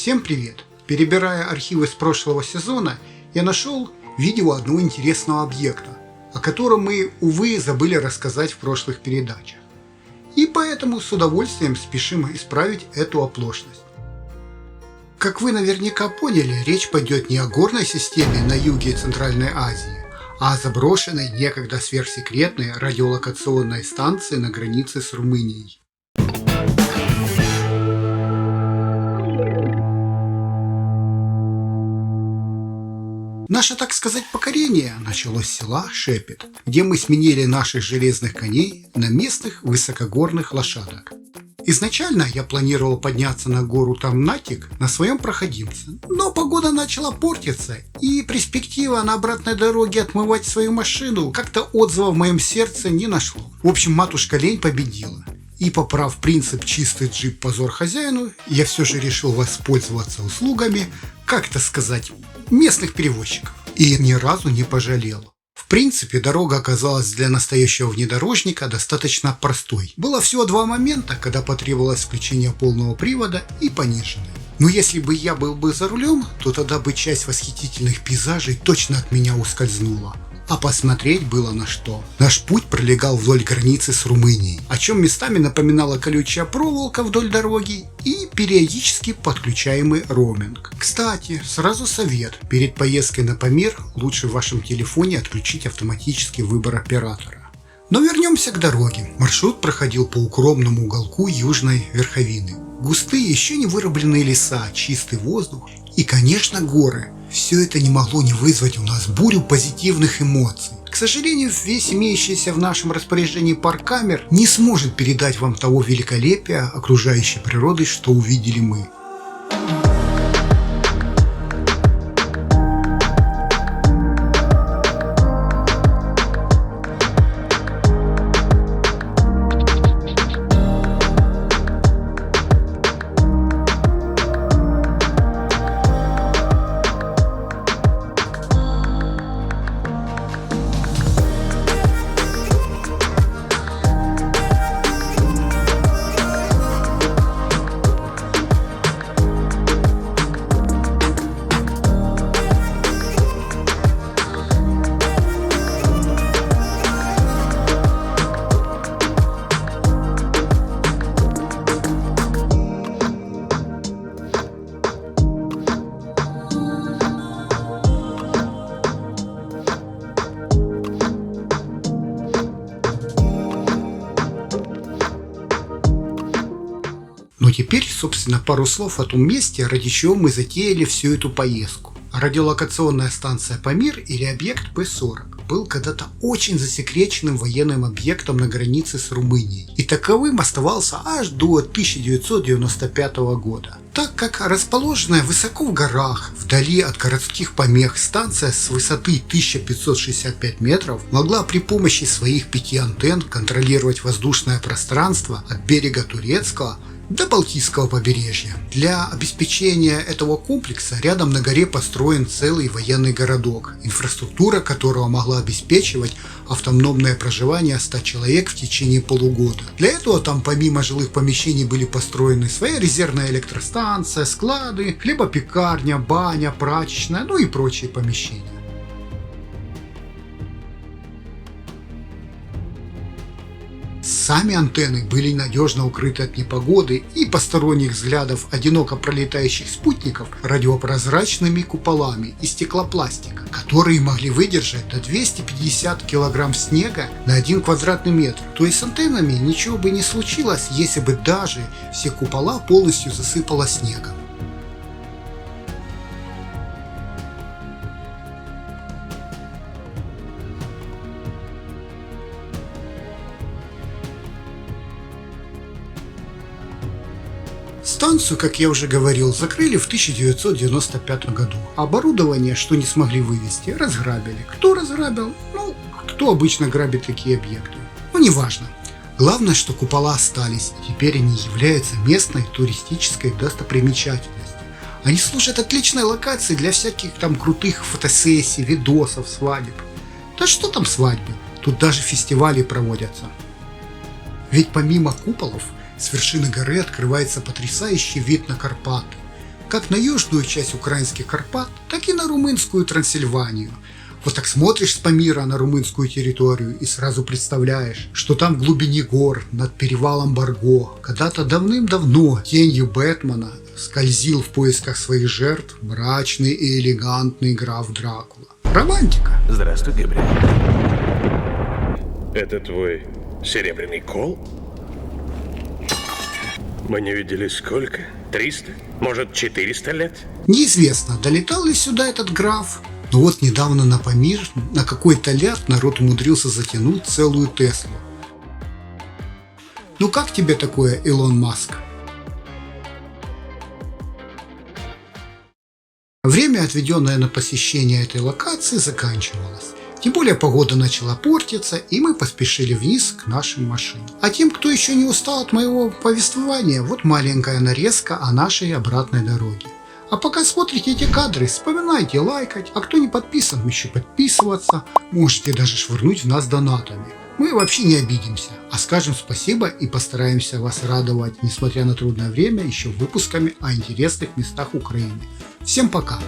Всем привет! Перебирая архивы с прошлого сезона, я нашел видео одного интересного объекта, о котором мы, увы, забыли рассказать в прошлых передачах. И поэтому с удовольствием спешим исправить эту оплошность. Как вы наверняка поняли, речь пойдет не о горной системе на юге Центральной Азии, а о заброшенной, некогда сверхсекретной радиолокационной станции на границе с Румынией. Наше, так сказать, покорение началось с села Шепет, где мы сменили наших железных коней на местных высокогорных лошадок. Изначально я планировал подняться на гору Тамнатик на своем проходимце, но погода начала портиться, и перспектива на обратной дороге отмывать свою машину как-то отзыва в моем сердце не нашло. В общем, матушка лень победила. И поправ принцип «чистый джип позор хозяину», я все же решил воспользоваться услугами, как это сказать, местных перевозчиков. И ни разу не пожалел. В принципе, дорога оказалась для настоящего внедорожника достаточно простой. Было всего два момента, когда потребовалось включение полного привода и пониженной. Но если бы я был за рулем, то тогда бы часть восхитительных пейзажей точно от меня ускользнула. А посмотреть было на что. Наш путь пролегал вдоль границы с Румынией, о чем местами напоминала колючая проволока вдоль дороги и периодически подключаемый роуминг. Кстати, сразу совет: перед поездкой на Памир лучше в вашем телефоне отключить автоматический выбор оператора. Но вернемся к дороге. Маршрут проходил по укромному уголку южной верховины. Густые, еще не вырубленные леса, чистый воздух и, конечно, горы. Все это не могло не вызвать у нас бурю позитивных эмоций. К сожалению, весь имеющийся в нашем распоряжении парк камер не сможет передать вам того великолепия окружающей природы, что увидели мы. Но теперь, собственно, пару слов о том месте, ради чего мы затеяли всю эту поездку. Радиолокационная станция Памир, или объект П-40, был когда-то очень засекреченным военным объектом на границе с Румынией, и таковым оставался аж до 1995 года. Так как расположенная высоко в горах, вдали от городских помех, станция с высоты 1565 метров могла при помощи своих 5 антенн контролировать воздушное пространство от берега Турецкого до Балтийского побережья. Для обеспечения этого комплекса рядом на горе построен целый военный городок, инфраструктура которого могла обеспечивать автономное проживание 100 человек в течение полугода. Для этого там помимо жилых помещений были построены своя резервная электростанция, склады, хлебопекарня, баня, прачечная, ну и прочие помещения. Сами антенны были надежно укрыты от непогоды и посторонних взглядов одиноко пролетающих спутников радиопрозрачными куполами из стеклопластика, которые могли выдержать до 250 кг снега на 1 квадратный метр. То есть с антеннами ничего бы не случилось, если бы даже все купола полностью засыпало снегом. Станцию, как я уже говорил, закрыли в 1995 году. Оборудование, что не смогли вывезти, разграбили. Кто разграбил? Ну, кто обычно грабит такие объекты? Ну, неважно. Главное, что купола остались, и теперь они являются местной туристической достопримечательностью. Они служат отличной локацией для всяких там крутых фотосессий, видосов, свадеб. Да что там свадьбы? Тут даже фестивали проводятся. Ведь помимо куполов, с вершины горы открывается потрясающий вид на Карпаты. как на южную часть украинских Карпат, так и на румынскую Трансильванию. Вот так смотришь с Памира на румынскую территорию и сразу представляешь, что там в глубине гор, над перевалом Барго, когда-то давным-давно тенью Бэтмена скользил в поисках своих жертв мрачный и элегантный граф Дракула. Романтика. Здравствуй, Габриэль. Это твой серебряный кол? Мы не виделись сколько? 300? Может, 400 лет? Неизвестно, долетал ли сюда этот граф, но вот недавно на Памир на какой-то ляд народ умудрился затянуть целую Теслу. Ну как тебе такое, Илон Маск? Время, отведенное на посещение этой локации, заканчивалось. Тем более погода начала портиться, и мы поспешили вниз к нашим машинам. А тем, кто еще не устал от моего повествования, вот маленькая нарезка о нашей обратной дороге. А пока смотрите эти кадры, вспоминайте лайкать, а кто не подписан, еще подписываться. Можете даже швырнуть в нас донатами. Мы вообще не обидимся, а скажем спасибо и постараемся вас радовать, несмотря на трудное время, еще выпусками о интересных местах Украины. Всем пока!